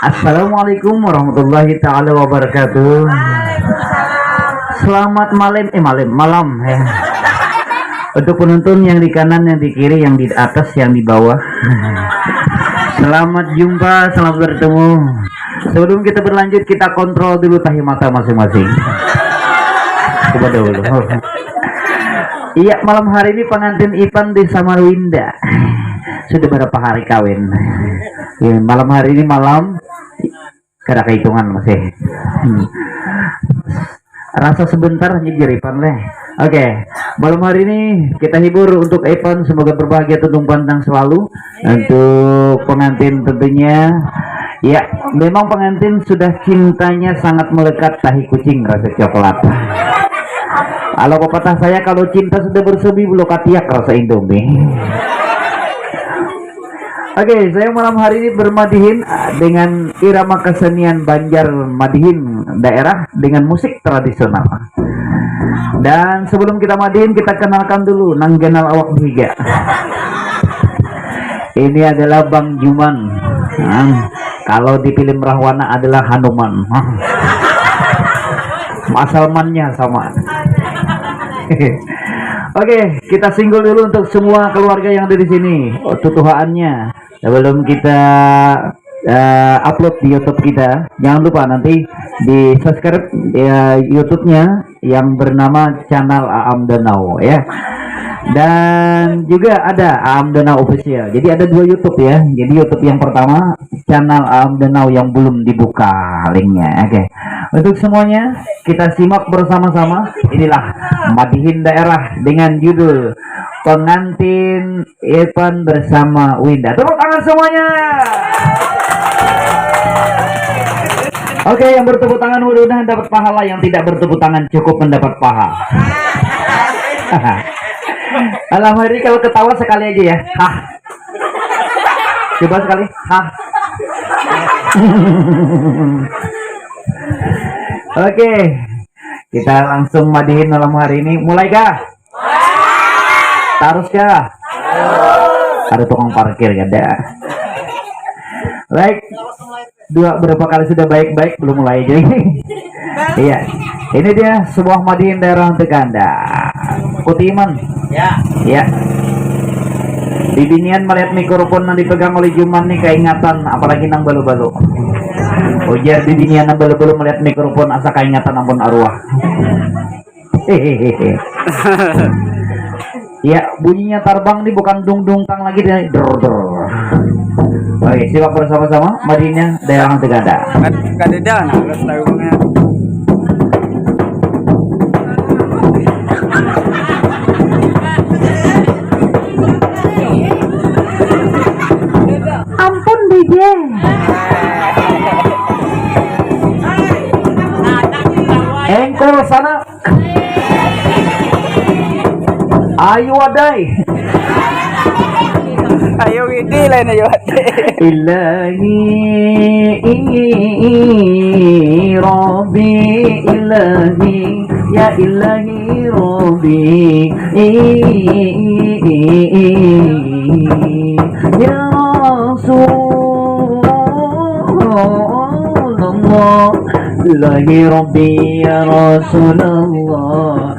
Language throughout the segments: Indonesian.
Assalamualaikum warahmatullahi taala wabarakatuh. Selamat malam ya. Untuk penonton yang di kanan, yang di kiri, yang di atas, yang di bawah. Selamat jumpa, selamat bertemu. Sebelum kita berlanjut, kita kontrol dulu tahi mata masing-masing. Coba dulu. Iya, malam hari ini pengantin Ipan di Samarinda sudah berapa hari kawin? Ya, malam hari ini malam kada kehitungan masih. Rasa sebentar nyejir Ipan leh. Oke, malam hari ini kita hibur untuk Ipan, semoga berbahagia tuntung pantang selalu. Untuk pengantin tentunya, ya memang pengantin sudah cintanya sangat melekat tahi kucing rasa coklat. Kalau pepatah saya, kalau cinta sudah bersemi bulu katiak rasa Indomie. Oke, saya malam hari ini bermadihin dengan irama kesenian Banjar Madihin daerah dengan musik tradisional. Dan sebelum kita madihin, kita kenalkan dulu nanggenal awak biga. Ini adalah Bang Juman. Kalau di film Rahwana adalah Hanuman. Asalmannya sama. Oke, kita singgul dulu untuk semua keluarga yang ada di sini. Tutuhaannya sebelum kita upload di YouTube kita, jangan lupa nanti di subscribe YouTube-nya yang bernama channel Aam Danau ya. Dan juga ada Aam Danau Official. Jadi ada dua YouTube ya. Jadi YouTube yang pertama channel Aam Danau yang belum dibuka linknya. Oke. Untuk semuanya kita simak bersama-sama. Inilah Madihin daerah dengan judul Pengantin Ipan bersama Winda. Tepuk tangan semuanya. Oke, yang bertepuk tangan mudah-mudahan dapat pahala, yang tidak bertepuk tangan cukup mendapat paha. Alhamdulillah, kalau ketawa sekali aja ya. Hah. Coba sekali. Hah. Oke. Kita langsung madihin malam hari ini. Mulai kah? Tarus kah? Ada tukang parkir gak ada. Baik. Berapa kali sudah baik-baik belum mulai aja. Iya. Ini dia sebuah madihin daerah untuk Anda. Kutiman. Ya. Bibinian melihat mikrofon yang dipegang oleh Juman nih keingatan, apalagi nang balu-balu. Ujar bibinian nang balu-balu melihat mikrofon asa keingatan ampun arwah. Hehehe. Ya, bunyinya tarbang nih bukan dung-dung tang lagi dari der. Oke, simak bersama-sama madihinnya daerah Tegada. Kadedan, harus tagungnya. Ampun DJ. Engkol sana. Ayo wadai. Ayo ini lain ayo. Ilahi Rabbi ilahi ya ilahi Rabbi ya Rasulullah ilahi Rabbi ya Rasulullah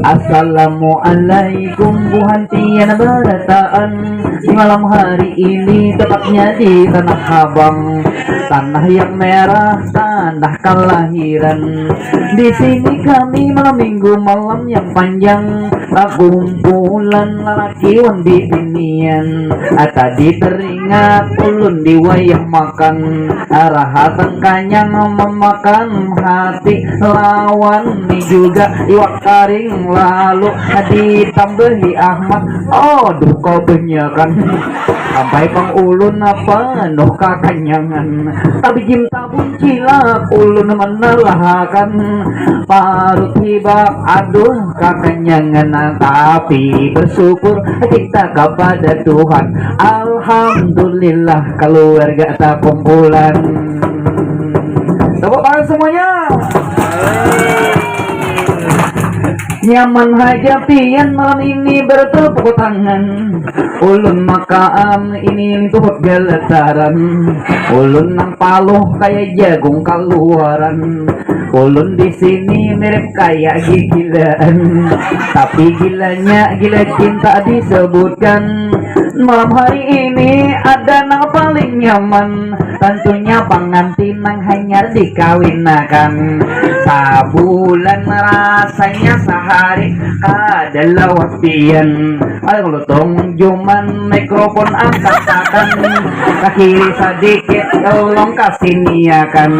Assalamualaikum buhantian berataan di malam hari ini, tepatnya di Tanah Abang, tanah yang merah, tanah kelahiran. Di sini kami malam minggu, malam yang panjang, kumpulan lelaki wandi binian. Tadi teringat ulun di wayah makan, rahatan kanyang memakan hati lawan ni juga iwak karing lalu ditambahi Ahmad. Oh duka benyakan sampai pangulun apa noh kakanyangan tapi jim tabun cilak ulun menelahakan parut hibak aduh kakanyangan tapi bersyukur kita kepada Tuhan. Alhamdulillah keluarga tak kumpulan. Tepuk tangan semuanya. Nyaman hajapian malam ini bertepuk tangan. Ulun makaan ini tuhut geletaran. Ulun nang paloh kayak jagung keluaran. Ulun di sini mirip kayak gigilan. Tapi gilanya gila cinta disebutkan. Malam hari ini ada nang paling nyaman. Tentunya pengantin nang hanya dikawinakan. Sabulan rasanya sehari adalah waspian. Ada ngelutong juman mikrofon angkat-angkatan. Ke kiri sedikit tolong kasih niakan.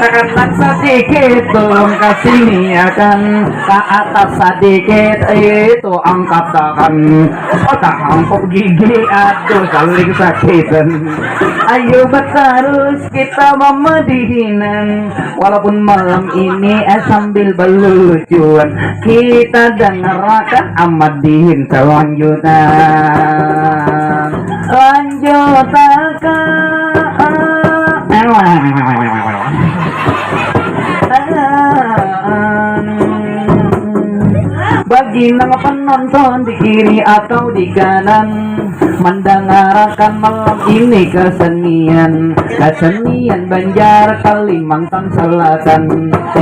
Ke kanan sedikit tolong kasih niakan. Ke atas sedikit itu angkat-angkatan. Otak angkop gigi aduh saling sakitan. Ayo terus kita memedihinan. Walaupun malam ini sambil berlucuan kita dengarkan Amadihin selanjutan. Bagi nang penonton di kiri atau di kanan mendengarkan malam ini kesenian Banjar Kalimantan Selatan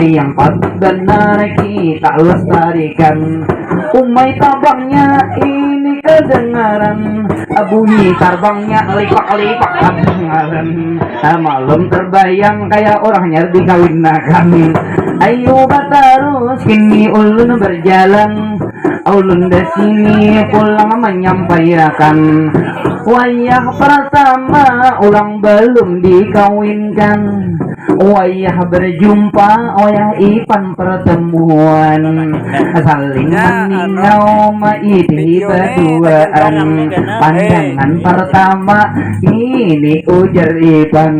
yang patut benar kita lestarikan. Umai tabangnya ini kedengaran, bunyi tarbangnya lipak-lipak kedengaran. Malam terbayang kayak orangnya dikawinakan. Ayo terus kini ulun berjalan. Ulun dari sini pulang menyampaikan wayah pertama ulang belum dikawinkan. Wayah berjumpa, wayah ipan pertemuan. Saling meningau maiti berduaan. Pandangan pertama ini ujar ipan.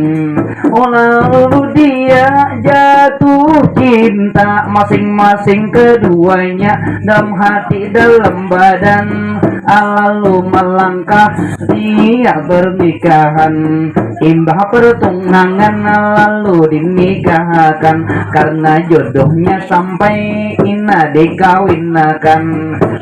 Lalu dia jatuh cinta masing-masing keduanya dalam hati dalam badan. Lalu melangkah dia bernikahan. Imbah pertunangan lalu dinikahkan. Karena jodohnya sampai ina dikawinakan.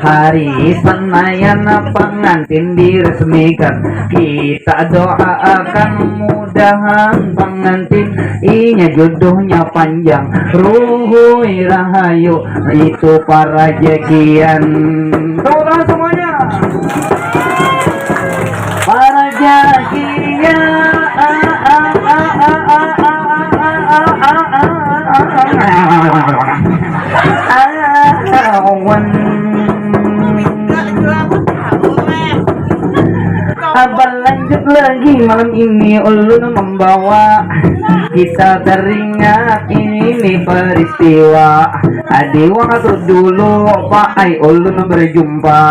Hari Senayan pengantin diresmikan. Kita doakan mudahan pengantin inya jodohnya panjang, ruhui rahayu itu para jakian. Tolong semuanya para jakian. Lanjut lagi malam ini ulun membawa kita teringat ini peristiwa. Adi waktu dulu Pak Ai ulun berjumpa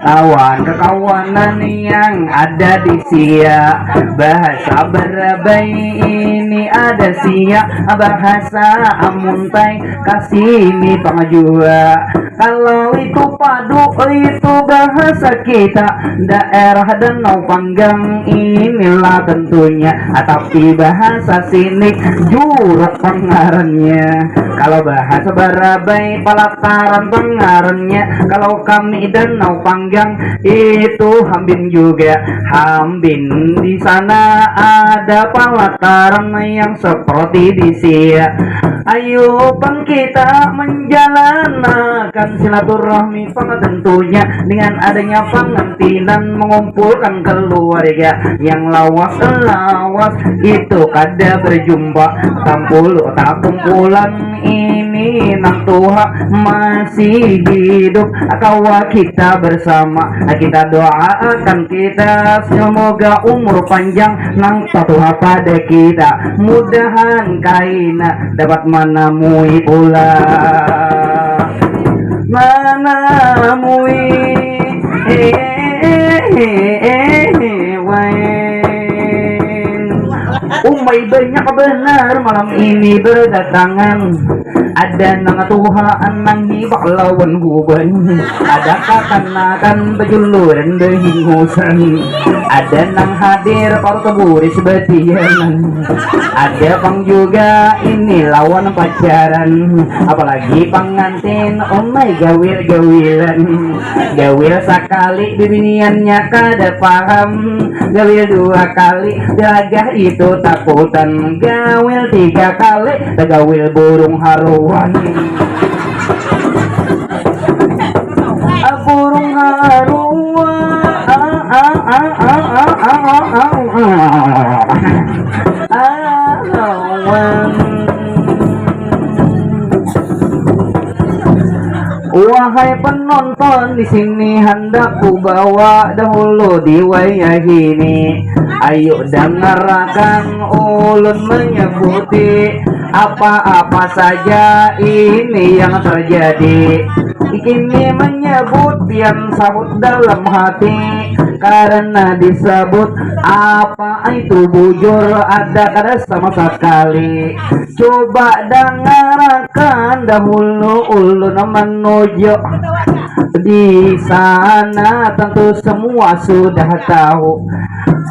kawan kekawanan yang ada di sia. Bahasa berabai ini ada sia, bahasa amuntai kasih ini pangajua. Kalau itu padu itu bahasa kita daerah Danau Panggang inilah tentunya. Tapi bahasa sini jurak pengarannya. Kalau bahasa Barabai Palataran pengarannya. Kalau kami Danau Panggang itu Hambin juga. Hambin di sana ada Palataran yang seperti di sia. Ayo bang kita menjalankan silaturahmi tentunya dengan adanya pengantinan mengumpulkan keluarga yang lawas itu kada berjumpa tampul tak kumpulan ini nang Tuhan masih hidup kawa kita bersama. Kita doakan kita semoga umur panjang nang Tuhan pada kita, mudahan kaina dapat menemui pula Umay banyak benar malam ini berdatangan. Ada nang Tuhan nang hibak lawan guban. Ada kakanakan bejuluran behingusan. ada nang hadir para teburis betian, ada pang juga ini lawan pacaran, apalagi pengantin my gawil-gawilan, gawil sekali bibiniannya kada paham, gawil 2 kali gagah itu takutan, gawil 3 kali gawil burung haruan, burung haruan, wahai penonton, di sini hendak ku bawa dahulu di wayah ini. Ayo dengarkan ulun menyebuti apa-apa saja ini yang terjadi. Kini menyebut yang sabut dalam hati, karena disebut apa itu bujur ada kada sama sekali. Coba dengarkan dahulu ulun menuju di sana, tentu semua sudah tahu.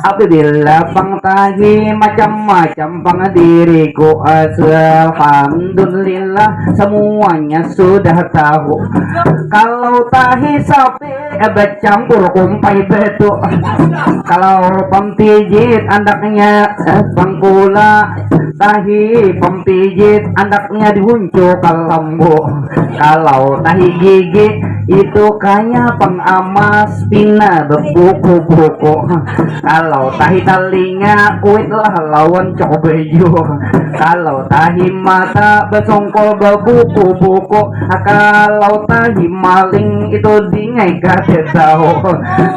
Apabila pangtahi macam-macam pangdiriku, alhamdulillah semuanya sudah tahu. Kalau tahi sapi bercampur kumpai betu, kalau pempijit andaknya pangkula, tahi pempijit andaknya dihuncu kalambu, kalau tahi gigi itu kayak pengamas pina berbuku-buku, kalau tahi talinga kuitlah lawan cobeju, kalau tahi mata besongkol berbuku-buku, kalau tahi maling itu dingai kada tahu,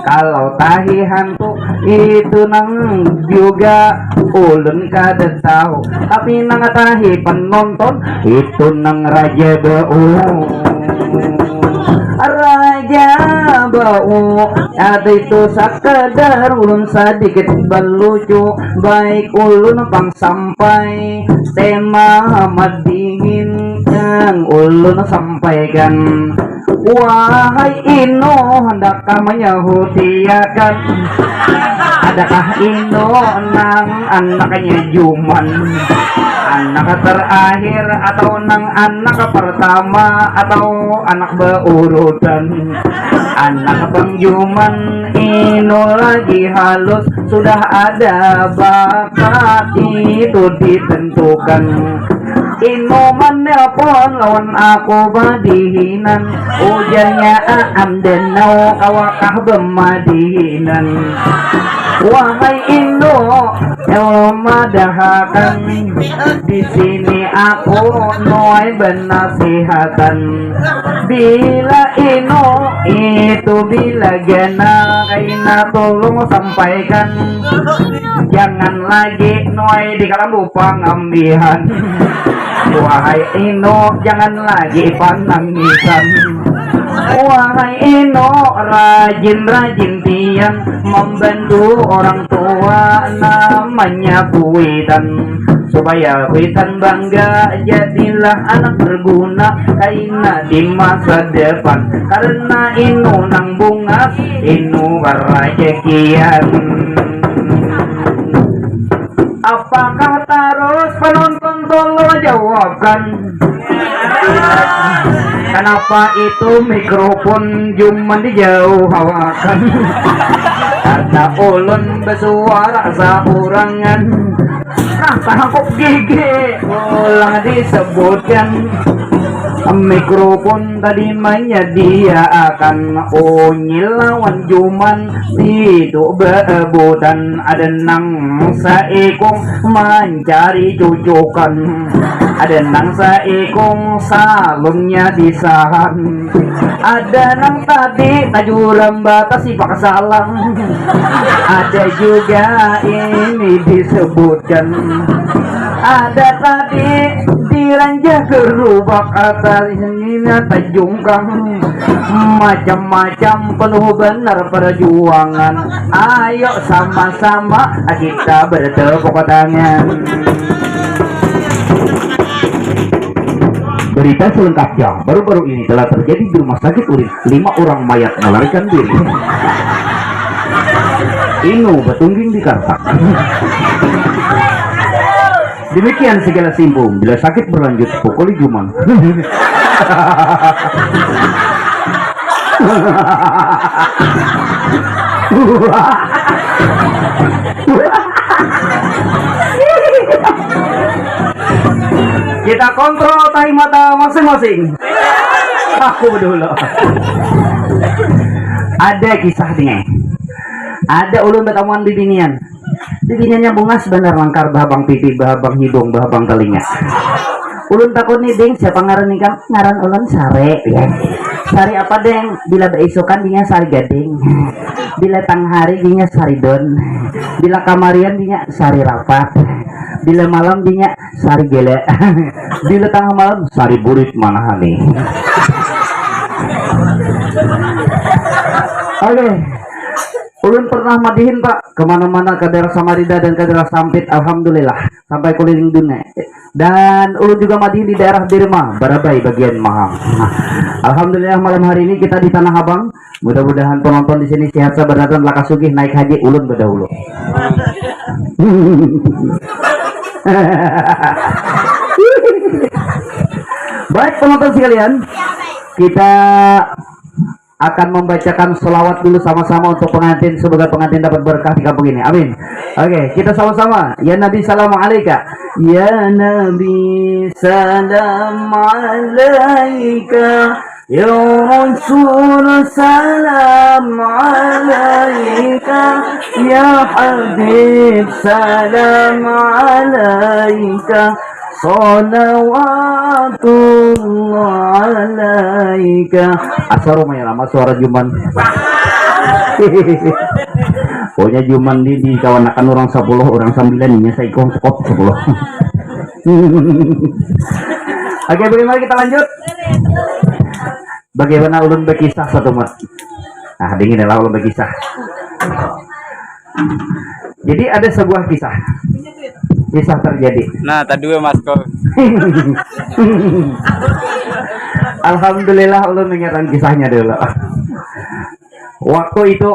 kalau tahi hantu itu nang juga ulun kada tahu, tapi nang tahi penonton itu nang raja raja bau, ada itu sekedar ulun sedikit berlucu, baik ulun pang sampai tema madihin yang ulun sampaikan. Wahai Ino, hendakkah menyahutiakan, adakah Ino nang anaknya Juman, anak terakhir atau nang anak pertama atau anak berurutan? Anak pengjuman Ino lagi halus, sudah ada bakat itu ditentukan. Ino menelpon lawan aku badihinan, ujarnya aam denau kawakah bemadihinan. Wahai Indo, madahakan di sini aku noy benasihatan. Bila Ino itu bila gena kaina tolong sampaikan, jangan lagi noy di kalambu pangambihan. Wahai Ino, jangan lagi panangisan. Wahai Ino, rajin-rajin tiang membantu orang tua, namanya kuitan, supaya kuitan bangga jadilah anak berguna kaina di masa depan. Karena Ino nang bunga, Ino barajekian. Apakah terus penonton tolong jawabkan, kenapa itu mikrofon cuma dijauh hawakan? Karena ulun bersuara saurangan, tangkap gigi ulang disebutkan. Mikrofon tadi menyediakan lawan cuman tidak berebutan, ada nang saikong mencari cucukan, ada nang saikong salonnya disahan, ada nang tadi tajuran batasi paksalang, ada juga ini disebutkan, ada tadi diranja gerubak atas ini tajungkang, macam-macam penuh benar perjuangan. Ayo sama-sama kita bertepuk tangan. Berita selengkapnya, baru-baru ini telah terjadi di rumah sakit Urin, 5 orang mayat melarikan diri. Inu batungging di kartak. Demikian segala simpung. Bila sakit berlanjut, pukuli Juman. Kita kontrol tahi mata masing-masing. Aku dulu. Ada kisahnya. Ada ulun betamuan di binian. Di biniannya bunga sebentar langkar bahabang pipi, bahabang hidung, bahabang telinga. Ulun takut nih ding, siapa ngaran nih kan? Ngaran ulun Sare ya. Sari apa deng? Bila beisokan dinya Sari Gading. Bila tang hari dinya Sari Don. Bila kamarian dinya Sari Rapat. Bila malam dinya Sari Gele. Bila tengah malam Sari Burit Manahani. Oke. Ulun pernah madihin pak kemana-mana ke daerah Samarinda dan ke daerah Sampit, alhamdulillah sampai keliling dunia. Dan ulun juga madihin di daerah Birma, Barabai bagian Mahang. Nah, alhamdulillah malam hari ini kita di Tanah Abang. Mudah-mudahan penonton di sini sehat sabar dan lakas sugih naik haji ulun berdahulu. Baik penonton sekalian, kita akan membacakan selawat dulu sama-sama untuk pengantin, semoga pengantin dapat berkah di kampung ini. Amin. Oke, kita sama-sama. Ya Nabi salam alaika. Ya Nabi salam alaika. Ya Rasul salam alaika. Ya Habib salam alaika. Salawatullah alaika. Asal rumahnya lama suara Juman. Pokoknya Juman di kawan-kawan orang 10, orang 9 ini saya ikut skop 10. Oke, bagaimana kita lanjut? Bagaimana ulun berkisah satu mat. Nah, dingin lah ulun berkisah. Jadi ada sebuah kisah terjadi. Nah, tadi gue Mas kok. Alhamdulillah ulun mengingatkan kisahnya dulu. Waktu itu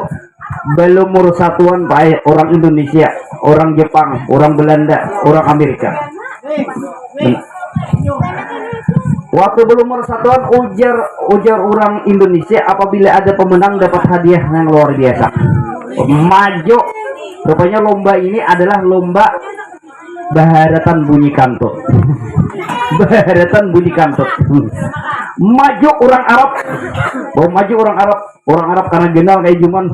belum urus satuan baik orang Indonesia, orang Jepang, orang Belanda, orang Amerika. Waktu belum urus satuan ujar orang Indonesia apabila ada pemenang dapat hadiah yang luar biasa. Maju. Rupanya lomba ini adalah lomba Baharatan bunyi kantut. Baharatan bunyi kantut. Maju orang Arab. Maju orang Arab. Orang Arab karena genal kayak Juman.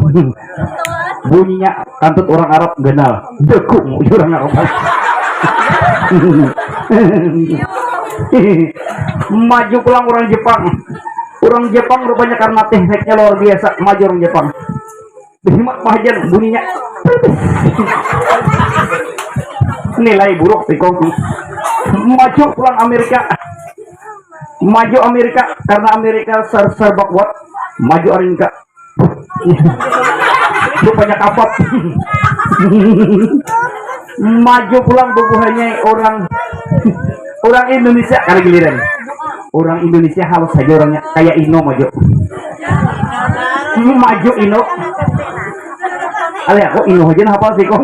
Bunyinya kantut orang Arab genal. Dekuk orang Arab. Maju pulang orang Jepang. Orang Jepang rupanya karena tekniknya luar biasa. Maju orang Jepang. Mahajan bunyinya. Nilai buruk di kongku. Maju pulang Amerika. Maju Amerika karena Amerika serba kuat. Maju Amerika. Rupanya kapok. Maju pulang bubuhannya orang Indonesia karena giliran. Orang Indonesia halus saja orangnya kayak Ino maju. Maju Ino. Alia kok Ino aja hafal sih kok.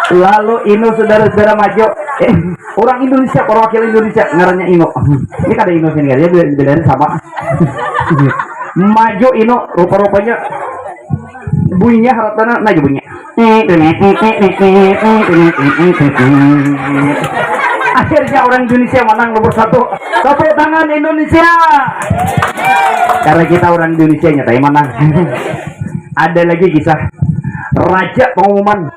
Lalu Ino saudara-saudara maju. Orang Indonesia, perwakilan Indonesia ngarannya Ino. Ini kada Ino sini ya, bedanya sama. Maju Ino, rupa-rupanya bunyinya harapnya naik bunyinya. Akhirnya orang Indonesia menang nomor 1. Tepuk tangan Indonesia. Karena kita orang Indonesia nyatai menang. Ada lagi kisah raja pengumuman.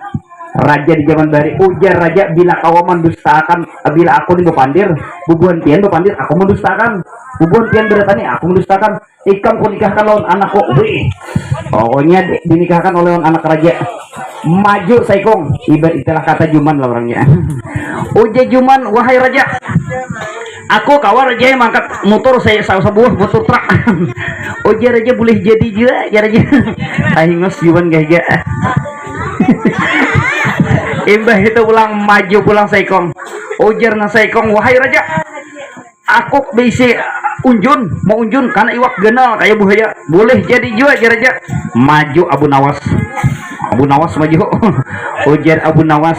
Raja di zaman bari ujar raja bila kau mendustakan, bila aku ini pandir bubuhan pian pandir aku mendustakan, bubuhan pian beratani aku mendustakan, ikam ku nikahkan lawan anakku. Wih, pokoknya dinikahkan oleh anak raja. Maju saikong, itulah kata Juman lah orangnya. Ujar Juman, wahai raja, aku kawar raja yang mangkat motor saya sebuah motor truk. Ujar raja boleh jadi juga ya raja. Ahingos Juman gaya. Imbah itu pulang maju pulang saikong. Ujar na saikong, wahai raja, aku bisi mau unjun karena iwak genal kayak buaya. Boleh jadi juga raja. Maju Abu Nawas. Abu Nawas maju. Ujar Abu Nawas,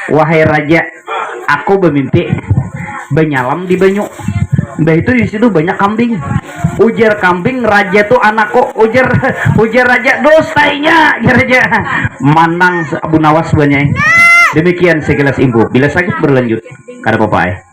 wahai raja, aku bermimpi benyalam di banyu. Bah itu di situ banyak kambing. Ujar kambing, raja tuh anakku. Ujar raja, dostainya ya raja. Manang Abu Nawas banyak. Demikian sekilas info. Bila sakit berlanjut, kada apa-apa